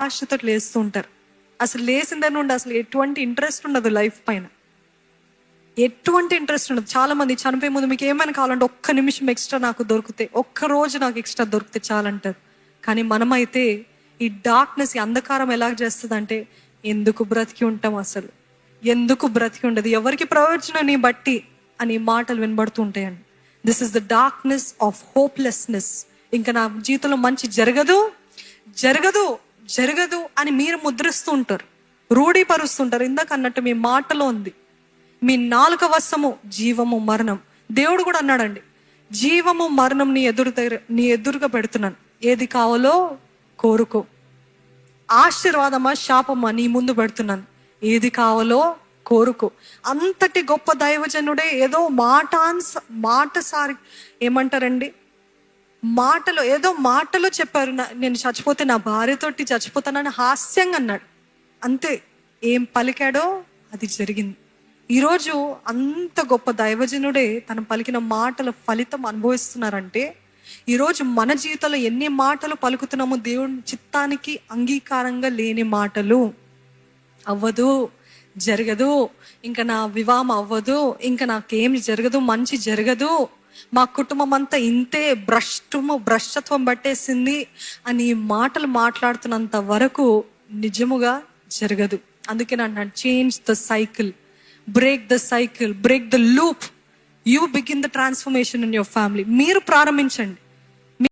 ఆశతో లేస్తూ ఉంటారు. అసలు లేసిందని ఉండి అసలు ఎటువంటి ఇంట్రెస్ట్ ఉండదు లైఫ్ పైన, ఎటువంటి ఇంట్రెస్ట్ ఉండదు. చాలా మంది చనిపోయే ముందు మీకు ఏమైనా కావాలంటే ఒక్క నిమిషం ఎక్స్ట్రా నాకు దొరికితే, ఒక్క రోజు నాకు ఎక్స్ట్రా దొరికితే చాలంటారు. కానీ మనమైతే ఈ డార్క్నెస్, ఈ అంధకారం ఎలా చేస్తుంది అంటే, ఎందుకు బ్రతికి ఉంటాం, అసలు ఎందుకు బ్రతికి ఉండదు, ఎవరికి ప్రయోజనాన్ని బట్టి అని మాటలు వినబడుతూ ఉంటాయండి. This is the darkness of hopelessness. ఇంకా నా జీవితంలో మంచి జరగదు జరగదు జరగదు అని మీరు ముద్రిస్తూ ఉంటారు, రూఢీపరుస్తుంటారు. ఇందాక అన్నట్టు మీ మాటలో ఉంది, మీ నాలుక వశము జీవము మరణం. దేవుడు కూడా అన్నాడండి, జీవము మరణం నీ ఎదురుగా పెడుతున్నాను, ఏది కావాలో కోరుకో. ఆశీర్వాదమా శాపమా నీ ముందు పెడుతున్నాను, ఏది కావాలో కోరుకో. అంతటి గొప్ప దైవజనుడే ఏదో మాటసారి ఏమంటారండి, మాటలో చెప్పారు, నేను చచ్చిపోతే నా భార్యతోటి చచ్చిపోతానని హాస్యంగా అన్నాడు. అంతే, ఏం పలికాడో అది జరిగింది. ఈరోజు అంత గొప్ప దైవజనుడే తను పలికిన మాటల ఫలితం అనుభవిస్తున్నారంటే, ఈరోజు మన జీవితంలో ఎన్ని మాటలు పలుకుతున్నామో దేవుని చిత్తానికి అంగీకారంగా లేని మాటలు. అవ్వదు, జరగదు, ఇంకా నా వివాహం అవ్వదు, ఇంకా నాకేం జరగదు, మంచి జరగదు, మా కుటుంబం అంతా ఇంతే, భ్రష్టత్వం పట్టేసింది అని మాటలు మాట్లాడుతున్నంత వరకు నిజముగా జరగదు. అందుకే అంటాను, change the cycle, break the cycle, break the loop, you begin the transformation in your family. మీరు ప్రారంభించండి.